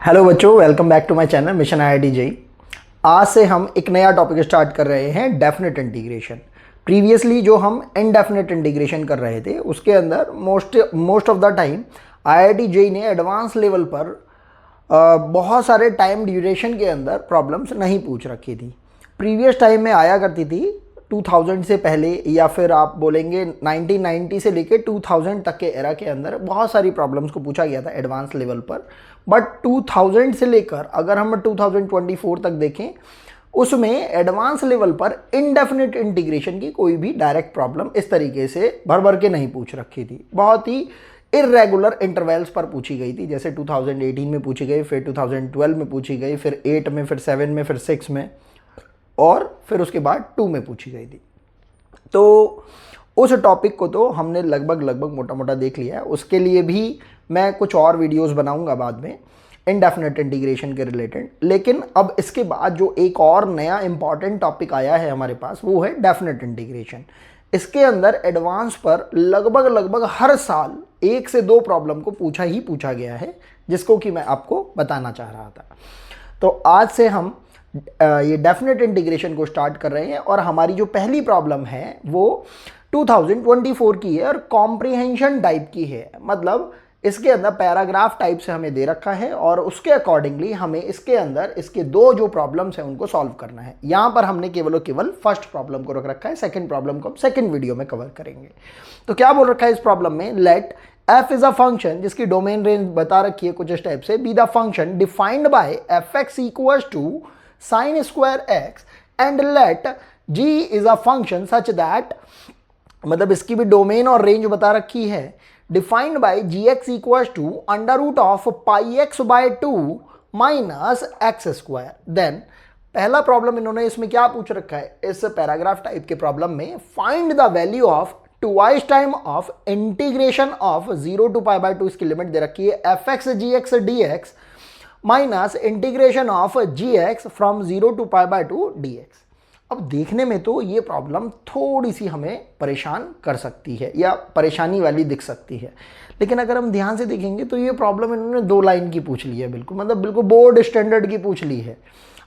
Hello बच्चों, welcome back to my channel mission IIT JEE. आज से हम एक नया टॉपिक स्टार्ट कर रहे हैं, डेफिनेट इंटीग्रेशन। प्रीवियसली जो हम इनडेफिनेट इंटीग्रेशन कर रहे थे उसके अंदर most of the time IIT JEE ने एडवांस लेवल पर बहुत सारे टाइम ड्यूरेशन के अंदर प्रॉब्लम्स नहीं पूछ रखी थी। प्रीवियस टाइम में आया करती थी 2000 से पहले, या फिर आप बोलेंगे 1990 से लेके 2000 तक के एरा के अंदर बहुत सारी प्रॉब्लम्स को पूछा गया था एडवांस लेवल पर। बट 2000 से लेकर अगर हम 2024 तक देखें, उसमें एडवांस लेवल पर इनडेफिनेट इंटीग्रेशन की कोई भी डायरेक्ट प्रॉब्लम इस तरीके से भर भर के नहीं पूछ रखी थी। बहुत ही इरेगुलर इंटरवल्स पर पूछी गई थी, जैसे 2018 में पूछी गई, फिर 2012 में पूछी गई, फिर 8 में, फिर 7 में, फिर 6 में, और फिर उसके बाद 2 में पूछी गई थी। तो उस टॉपिक को तो हमने लगभग मोटा मोटा देख लिया है। उसके लिए भी मैं कुछ और वीडियोस बनाऊंगा बाद में इनडेफिनेट इंटीग्रेशन के रिलेटेड। लेकिन अब इसके बाद जो एक और नया इंपॉर्टेंट टॉपिक आया है हमारे पास, वो है डेफिनेट इंटीग्रेशन। इसके अंदर एडवांस पर लगभग हर साल 1 से 2 प्रॉब्लम को पूछा गया है, जिसको कि मैं आपको बताना चाह रहा था। तो आज से हम ये डेफिनेट इंटीग्रेशन को स्टार्ट कर रहे हैं, और हमारी जो पहली प्रॉब्लम है वो 2024 की है और कॉम्प्रिहेंशन टाइप की है। मतलब इसके अंदर पैराग्राफ टाइप से हमें दे रखा है और उसके अकॉर्डिंगली हमें इसके अंदर इसके 2 जो प्रॉब्लम्स हैं उनको सॉल्व करना है। यहाँ पर हमने केवल फर्स्ट प्रॉब्लम को रख रखा है, सेकंड प्रॉब्लम को हम सेकंड वीडियो में कवर करेंगे। तो क्या बोल रखा है इस प्रॉब्लम में, let f is a function जिसकी डोमेन रेंज बता रखी है कुछ इस टाइप से, be the function defined by fx equals to sin square x and let g is a function such that, मतलब इसकी भी डोमेन और रेंज बता रखी है, defined by gx equals to under root of pi x by 2 minus x square. Then पहला problem इन्होंने इसमें क्या पूछ रखा है, इस पैराग्राफ टाइप के प्रॉब्लम में, find the value of twice time of integration of 0 to pi by 2, इसकी लिमिट दे रखी है fx gx dx minus integration of gx from 0 to pi by 2 dx। अब देखने में तो ये प्रॉब्लम थोड़ी सी हमें परेशान कर सकती है या परेशानी वाली दिख सकती है, लेकिन अगर हम ध्यान से देखेंगे तो ये प्रॉब्लम इन्होंने 2 लाइन की पूछ ली है, बिल्कुल बोर्ड स्टैंडर्ड की पूछ ली है।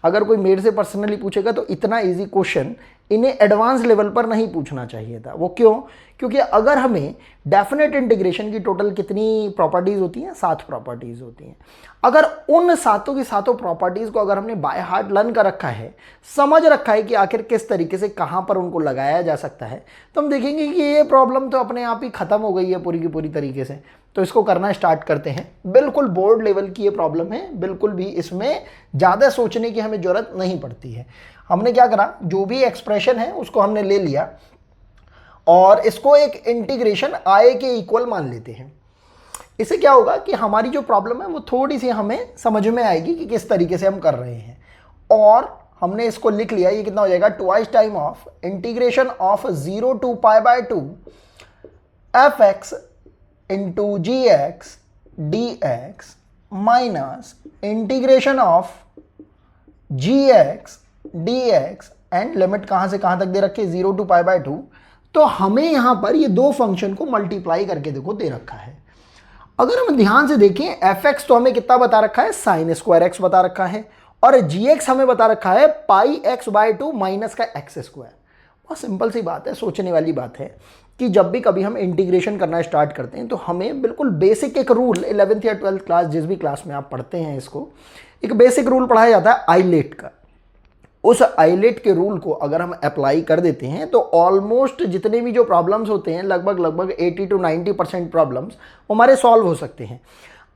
अगर कोई मेरे से पर्सनली पूछेगा तो इतना इजी क्वेश्चन इन्हें एडवांस लेवल पर नहीं पूछना चाहिए था। वो क्यों? क्योंकि अगर हमें डेफिनेट इंटीग्रेशन की टोटल कितनी प्रॉपर्टीज होती हैं, 7 प्रॉपर्टीज होती हैं। अगर उन सातों की सातों प्रॉपर्टीज को अगर हमने बाय हार्ट लर्न कर रखा है, समझ रखा है कि आखिर किस तरीके से कहां पर उनको लगाया जा सकता है, तो हम देखेंगे कि ये प्रॉब्लम तो अपने आप ही खत्म हो गई है पूरी की पूरी तरीके से। तो इसको करना स्टार्ट करते हैं। बिल्कुल बोर्ड लेवल की ये प्रॉब्लम है, बिल्कुल भी इसमें ज़्यादा सोचने की हमें ज़रूरत नहीं पड़ती है। हमने क्या करा, जो भी एक्सप्रेशन है उसको हमने ले लिया और इसको एक इंटीग्रेशन i के इक्वल मान लेते हैं। इससे क्या होगा कि हमारी जो प्रॉब्लम है वो थोड़ी सी हमें समझ में आएगी कि किस तरीके से हम कर रहे हैं। और हमने इसको लिख लिया, ये कितना हो जाएगा, twice time of integration of 0 to pi by 2 fx into gx dx minus integration of gx dx and limit कहां से कहां तक दे रखी है, 0 to पाई बाय 2। तो हमें यहां पर ये 2 फंक्शन को मल्टीप्लाई करके देखो दे रखा है। अगर हम ध्यान से देखें, fx तो हमें कितना बता रखा है, साइन स्क्वायर x बता रखा है, और gx हमें बता रखा है पाई एक्स बाय 2 माइनस का एक्स स्क्वायर। बहुत सिंपल सी बात है, सोचने वाली बात है कि जब भी कभी हम इंटीग्रेशन करना स्टार्ट करते हैं तो हमें बिल्कुल बेसिक एक रूल, 11th या 12th क्लास जिस भी क्लास में आप पढ़ते हैं, इसको एक बेसिक रूल पढ़ाया जाता है आइलेट का। उस आइलेट के रूल को अगर हम अप्लाई कर देते हैं तो ऑलमोस्ट जितने भी जो प्रॉब्लम्स होते हैं, लगभग 80 to 90% प्रॉब्लम्स हमारे सॉल्व हो सकते हैं।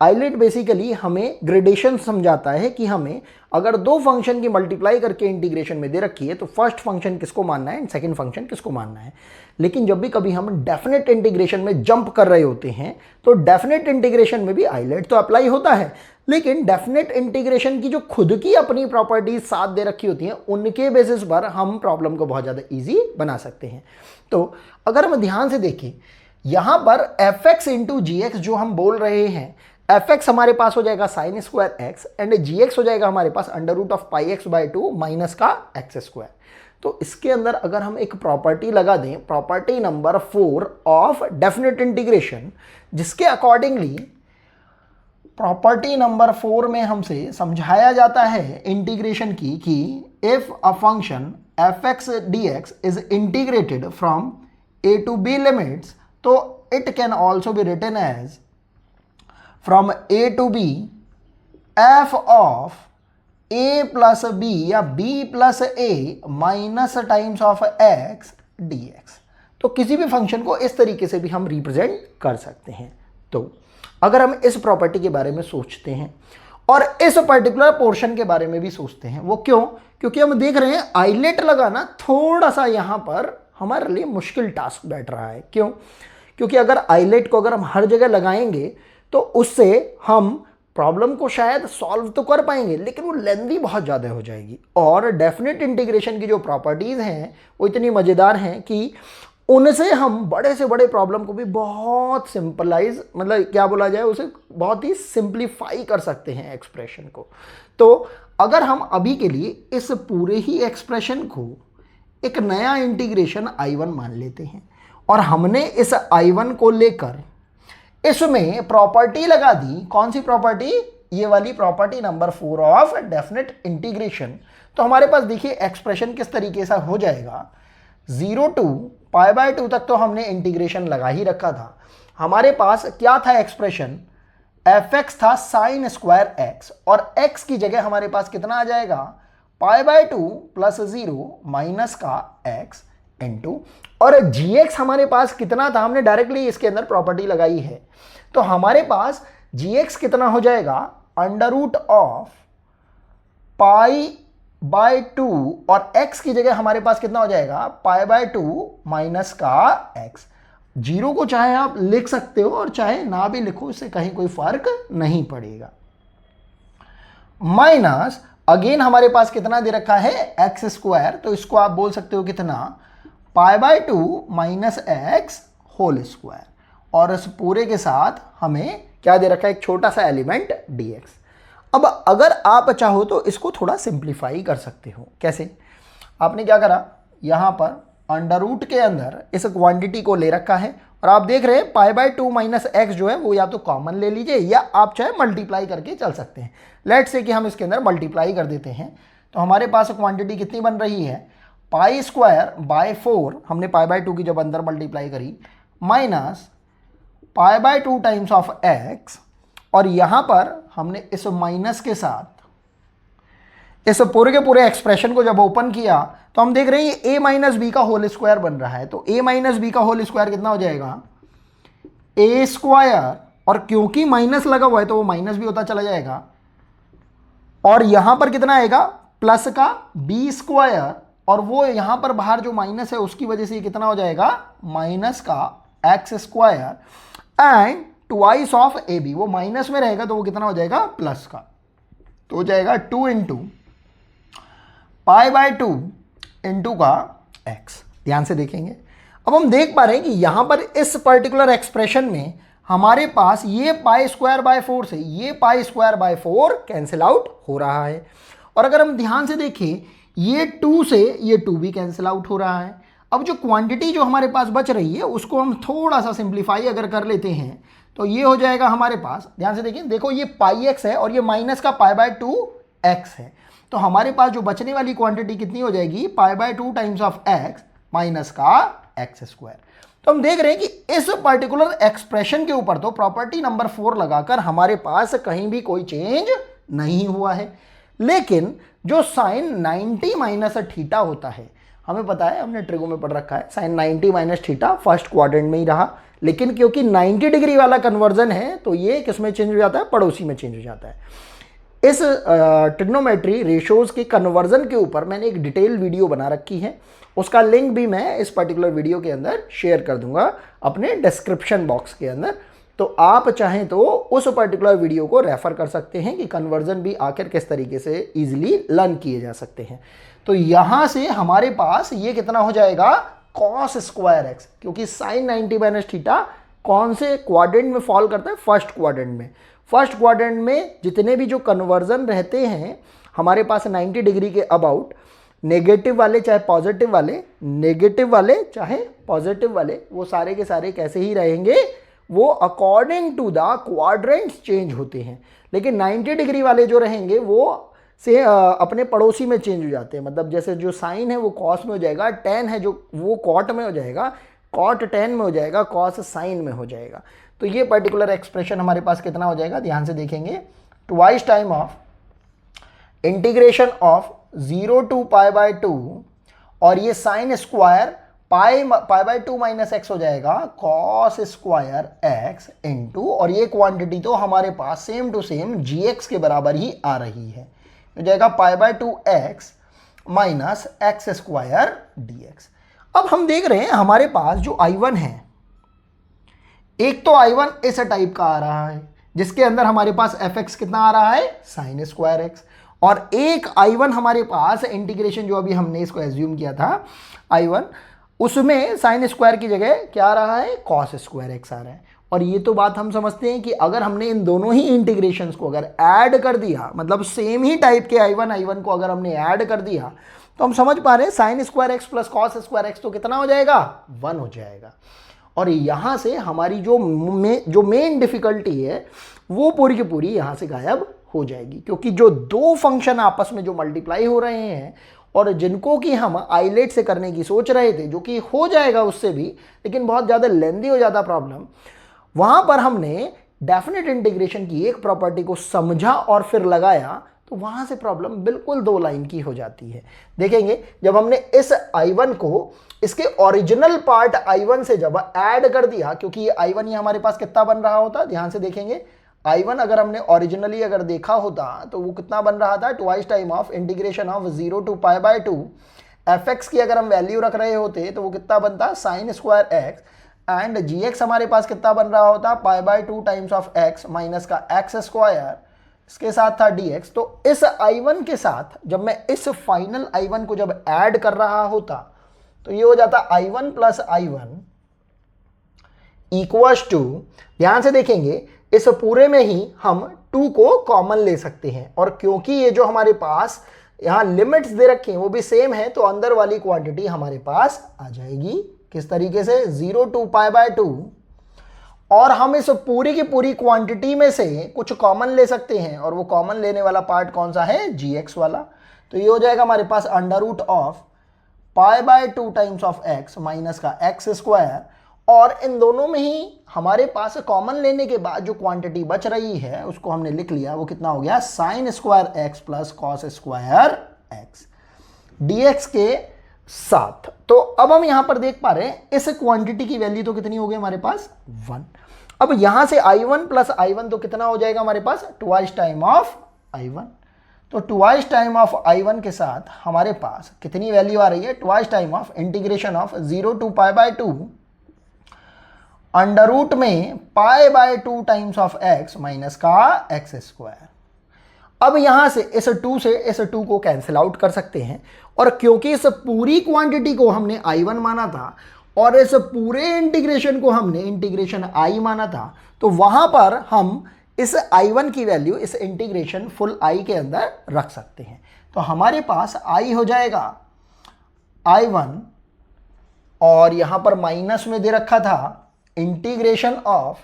आइलेट बेसिकली हमें ग्रेडेशन समझाता है कि हमें अगर 2 फंक्शन की मल्टीप्लाई करके इंटीग्रेशन में दे रखी है तो फर्स्ट फंक्शन किसको मानना है एंड सेकंड फंक्शन किसको मानना है। लेकिन जब भी कभी हम डेफिनेट इंटीग्रेशन में जंप कर रहे होते हैं तो डेफिनेट इंटीग्रेशन में भी आइलेट तो अप्लाई होता है, लेकिन डेफिनेट इंटीग्रेशन की जो खुद की अपनी प्रॉपर्टीज साथ दे रखी होती हैं, उनके बेसिस पर हम प्रॉब्लम को बहुत ज़्यादा ईजी बना सकते हैं। तो अगर हम ध्यान से देखें, यहाँ पर fx इंटू gx जो हम बोल रहे हैं, fx हमारे पास हो जाएगा sine square x and gx हो जाएगा हमारे पास under root of pi x by 2 minus का एक्स स्क्वायर। तो इसके अंदर अगर हम एक प्रॉपर्टी लगा दें, property number 4 of definite integration, जिसके अकॉर्डिंगली प्रॉपर्टी नंबर 4 में हमसे समझाया जाता है इंटीग्रेशन की कि if a function f x d x is integrated from a to b limits, तो it can also be written as from a to b f of a plus b या b plus a minus times of x d x. तो किसी भी function को इस तरीके से भी हम रिप्रेजेंट कर सकते हैं। तो अगर हम इस प्रॉपर्टी के बारे में सोचते हैं और इस पर्टिकुलर पोर्शन के बारे में भी सोचते हैं, वो क्यों? क्योंकि हम देख रहे हैं आइलेट लगाना थोड़ा सा यहाँ पर हमारे लिए मुश्किल टास्क बैठ रहा है। क्यों? क्योंकि अगर आइलेट को अगर हम हर जगह लगाएंगे तो उससे हम प्रॉब्लम को शायद सॉल्व तो कर पाएंगे, लेकिन वो लेंदी बहुत ज़्यादा हो जाएगी। और डेफिनेट इंटीग्रेशन की जो प्रॉपर्टीज़ हैं वो इतनी मज़ेदार हैं कि उनसे हम बड़े से बड़े प्रॉब्लम को भी बहुत सिंपलाइज, मतलब क्या बोला जाए, उसे बहुत ही सिंप्लीफाई कर सकते हैं एक्सप्रेशन को। तो अगर हम अभी के लिए इस पूरे ही एक्सप्रेशन को एक नया इंटीग्रेशन I1 मान लेते हैं और हमने इस I1 को लेकर इसमें प्रॉपर्टी लगा दी। कौन सी प्रॉपर्टी? ये वाली property number 4 of definite integration. तो हमारे पास देखिए एक्सप्रेशन किस तरीके से हो जाएगा। 0 टू π/2 तक तो हमने इंटीग्रेशन लगा ही रखा था। हमारे पास क्या था एक्सप्रेशन? fx था sin स्क्वायर x, और x की जगह हमारे पास कितना आ जाएगा? π/2 प्लस 0 माइनस का x इंटू, और gx हमारे पास कितना था? हमने डायरेक्टली इसके अंदर प्रॉपर्टी लगाई है। तो हमारे पास gx कितना हो जाएगा? अंडर रूट ऑफ π/2, और x की जगह हमारे पास कितना हो जाएगा? π/2 माइनस का x। 0 को चाहे आप लिख सकते हो और चाहे ना भी लिखो, इससे कहीं कोई फर्क नहीं पड़ेगा। माइनस अगेन हमारे पास कितना दे रखा है? X square. तो इसको आप बोल सकते हो कितना? π/2 माइनस एक्स होल स्क्वायर। और इस पूरे के साथ हमें क्या दे रखा है? एक छोटा सा एलिमेंट dx। अब अगर आप चाहो तो इसको थोड़ा सिंप्लीफाई कर सकते हो। कैसे? आपने क्या करा, यहाँ पर अंडर रूट के अंदर इस क्वांटिटी को ले रखा है और आप देख रहे हैं π/2 माइनस एक्स जो है वो या तो कॉमन ले लीजिए या आप चाहे मल्टीप्लाई करके चल सकते हैं। लेट से कि हम इसके अंदर मल्टीप्लाई कर देते हैं, तो हमारे पास क्वांटिटी कितनी बन रही है? π²/4 हमने π/2 की जब अंदर मल्टीप्लाई करी, माइनस π/2 टाइम्स ऑफ एक्स, और यहां पर हमने इस माइनस के साथ इस पूरे के पूरे एक्सप्रेशन को जब ओपन किया तो हम देख रहे हैं ये a माइनस बी का होल स्क्वायर बन रहा है। तो a माइनस बी का होल स्क्वायर कितना हो जाएगा? a स्क्वायर, और क्योंकि माइनस लगा हुआ है तो वो माइनस भी होता चला जाएगा, और यहां पर कितना आएगा? प्लस का b स्क्वायर, और वो यहां पर बाहर जो माइनस है उसकी वजह से ये कितना हो जाएगा? माइनस का x square and twice of A B. वो माइनस में रहेगा तो वो कितना हो जाएगा? प्लस का। तो हो जाएगा 2 इंटू π/2 इंटू का x। ध्यान से देखेंगे, अब हम देख पा रहे हैं कि यहां पर इस पर्टिकुलर एक्सप्रेशन में हमारे पास ये π²/4 से ये π²/4 कैंसिल आउट हो रहा है, और अगर हम ध्यान से देखें ये 2 से ये 2 भी कैंसिल आउट हो रहा है। अब जो क्वांटिटी जो हमारे पास बच रही है उसको हम थोड़ा सा सिंप्लीफाई अगर कर लेते हैं तो ये हो जाएगा हमारे पास। ध्यान से देखिए, देखो ये πx है और ये माइनस का π/2 x है, तो हमारे पास जो बचने वाली क्वांटिटी कितनी हो जाएगी? π/2 टाइम्स ऑफ x माइनस का x स्क्वायर। तो हम देख रहे हैं कि इस पर्टिकुलर एक्सप्रेशन के ऊपर तो प्रॉपर्टी नंबर 4 लगाकर हमारे पास कहीं भी कोई चेंज नहीं हुआ है, लेकिन जो साइन 90 माइनस थीटा होता है, हमें पता है, हमने ट्रिगो में पढ़ रखा है, sine 90 minus theta first quadrant में ही रहा, लेकिन क्योंकि 90 डिग्री वाला कन्वर्जन है तो ये किस में चेंज हो जाता है? पड़ोसी में चेंज हो जाता है। इस ट्रिग्नोमेट्री रेशोज के कन्वर्जन के ऊपर मैंने एक डिटेल वीडियो बना रखी है, उसका लिंक भी मैं इस पर्टिकुलर वीडियो के अंदर शेयर कर दूंगा अपने डिस्क्रिप्शन बॉक्स के अंदर। तो आप चाहें तो उस पर्टिकुलर वीडियो को रेफर कर सकते हैं कि कन्वर्जन भी आखिर किस तरीके से इजीली लर्न किए जा सकते हैं। तो यहां से हमारे पास ये कितना हो जाएगा? cos स्क्वायर एक्स, क्योंकि साइन 90 माइनस थीटा कौन से क्वाड्रेंट में फॉल करता है? फर्स्ट क्वाड्रेंट में। फर्स्ट क्वाड्रेंट में जितने भी जो कन्वर्जन रहते हैं हमारे पास 90 डिग्री के अबाउट, नेगेटिव वाले चाहे पॉजिटिव वाले, नेगेटिव वाले चाहे पॉजिटिव वाले, वो सारे के सारे कैसे ही रहेंगे? वो according to the quadrants change होते हैं, लेकिन 90 डिग्री वाले जो रहेंगे वो से अपने पड़ोसी में चेंज हो जाते हैं। मतलब जैसे जो साइन है वो कॉस में हो जाएगा, टेन है जो वो कॉट में हो जाएगा, कॉट टेन में हो जाएगा, कॉस साइन में हो जाएगा। तो ये पर्टिकुलर एक्सप्रेशन हमारे पास कितना हो जाएगा, ध्यान से देखेंगे, twice time of integration of 0 to π/2 और ये साइन स्क्वायर π/2 माइनस एक्स हो जाएगा कॉस स्क्वायर एक्स इंटू, और ये क्वांटिटी तो हमारे पास सेम टू सेम gx के बराबर ही आ रही है, हो जाएगा π/2 x minus x square dx। अब हम देख रहे हैं हमारे पास जो I1 है, एक तो I1 इस टाइप का आ रहा है जिसके अंदर हमारे पास fx कितना आ रहा है, साइन स्क्वायर एक्स, और एक I1 हमारे पास इंटीग्रेशन जो अभी हमने इसको एज्यूम किया था I1, उसमें साइन स्क्वायर की जगह क्या आ रहा है, कॉस स्क्वायर एक्स आ रहा है। और ये तो बात हम समझते हैं कि अगर हमने इन दोनों ही इंटीग्रेशंस को अगर ऐड कर दिया, मतलब सेम ही टाइप के I1 को अगर हमने ऐड कर दिया, तो हम समझ पा रहे हैं sine square x plus cos square x तो कितना हो जाएगा, 1 हो जाएगा। और यहाँ से हमारी जो मेन डिफिकल्टी है वो पूरी की पूरी यहाँ से गायब हो जाएगी, क्योंकि जो दो फंक्शन आपस में जो मल्टीप्लाई हो रहे हैं और जिनको कि हम आइलेट से करने की सोच रहे थे, जो कि हो जाएगा उससे भी, लेकिन बहुत ज़्यादा लेंदी हो जाता प्रॉब्लम, वहाँ पर हमने डेफिनेट इंटीग्रेशन की एक प्रॉपर्टी को समझा और फिर लगाया, तो वहाँ से प्रॉब्लम बिल्कुल 2 लाइन की हो जाती है। देखेंगे जब हमने इस I1 को इसके ओरिजिनल पार्ट I1 से जब ऐड कर दिया, क्योंकि ये I1 ही हमारे पास कितना बन रहा होता, ध्यान से देखेंगे, I1 अगर हमने ओरिजिनली अगर देखा होता तो वो कितना बन रहा था, twice time of integration of 0 to π/2 fx की अगर हम वैल्यू रख रहे होते तो वो कितना बनता, sine square x, and gx हमारे पास कितना बन रहा होता, π/2 टाइम्स ऑफ x माइनस का एक्स स्क्वायर, इसके साथ था dx। तो इस I1 के साथ जब मैं इस फाइनल I1 को जब ऐड कर रहा होता तो ये हो जाता I1 plus I1 equals to, ध्यान से देखेंगे इस पूरे में ही हम 2 को कॉमन ले सकते हैं, और क्योंकि ये जो हमारे पास यहाँ लिमिट्स दे रखे हैं वो भी सेम है, तो अंदर वाली क्वांटिटी हमारे पास आ जाएगी किस तरीके से, 0 to π/2, और हम इस पूरी की पूरी क्वांटिटी में से कुछ कॉमन ले सकते हैं, और वो कॉमन लेने वाला पार्ट कौन सा है, gx वाला। तो ये हो जाएगा हमारे पास under root of π/2 times of x minus का एक्स स्क्वायर, और इन दोनों में ही हमारे पास कॉमन लेने के बाद जो क्वांटिटी बच रही है उसको हमने लिख लिया, वो कितना हो गया, sine square x plus cos square x dx के साथ। तो अब हम यहां पर देख पा रहे हैं इस क्वांटिटी की वैल्यू तो कितनी हो गई हमारे पास, 1। अब यहां से I1 प्लस I1 तो कितना हो जाएगा हमारे पास, ट्वाइस टाइम ऑफ I1। तो ट्वाइस टाइम ऑफ I1 के साथ हमारे पास कितनी वैल्यू आ रही है, twice time of integration of 0 to π/2 under root में π/2 टाइम्स ऑफ x माइनस का एक्स स्क्वायर। अब यहां से इस 2 से इस 2 को कैंसिल आउट कर सकते हैं, और क्योंकि इस पूरी क्वांटिटी को हमने I1 माना था और इस पूरे इंटीग्रेशन को हमने इंटीग्रेशन I माना था, तो वहां पर हम इस I1 की वैल्यू इस इंटीग्रेशन फुल I के अंदर रख सकते हैं। तो हमारे पास I हो जाएगा I1, और यहां पर माइनस में दे रखा था इंटीग्रेशन ऑफ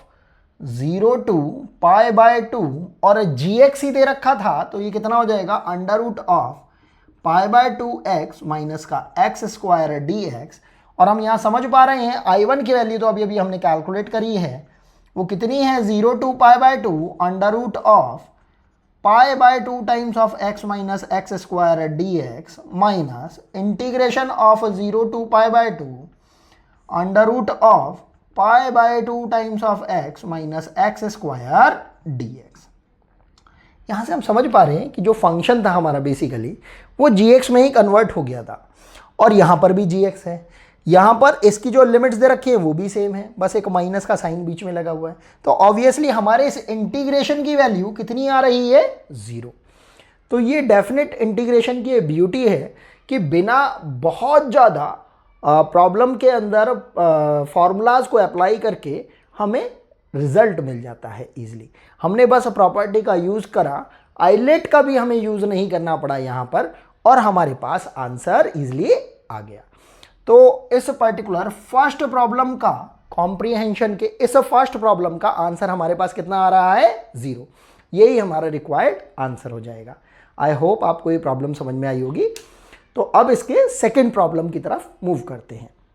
0 to π/2, और gx ही दे रखा था, तो ये कितना हो जाएगा, under root of π/2 x minus का एक्स स्क्वायर dx। और हम यहाँ समझ पा रहे हैं I1 की वैल्यू तो अभी अभी हमने कैलकुलेट करी है, वो कितनी है, 0 to π/2 under root of π/2 times of x minus x square dx minus integration of 0 to π/2 under root of π/2 times of x minus x square dx। यहाँ से हम समझ पा रहे हैं कि जो फंक्शन था हमारा बेसिकली वो gx में ही कन्वर्ट हो गया था, और यहाँ पर भी gx है, यहाँ पर इसकी जो लिमिट्स दे रखी है वो भी सेम है, बस एक माइनस का साइन बीच में लगा हुआ है। तो ऑब्वियसली हमारे इस इंटीग्रेशन की वैल्यू कितनी आ रही है, 0। तो ये डेफिनेट इंटीग्रेशन की ब्यूटी है कि बिना बहुत ज़्यादा प्रॉब्लम के अंदर फॉर्मूलाज को अप्लाई करके हमें रिजल्ट मिल जाता है इजीली। हमने बस प्रॉपर्टी का यूज़ करा, आइलेट का भी हमें यूज़ नहीं करना पड़ा यहाँ पर, और हमारे पास आंसर इजीली आ गया। तो इस पर्टिकुलर फर्स्ट प्रॉब्लम का कॉम्प्रिहेंशन के इस फर्स्ट प्रॉब्लम का आंसर हमारे पास कितना आ रहा है, 0। यही हमारा रिक्वायर्ड आंसर हो जाएगा। आई होप आपको ये प्रॉब्लम समझ में आई होगी। तो अब इसके सेकेंड प्रॉब्लम की तरफ मूव करते हैं।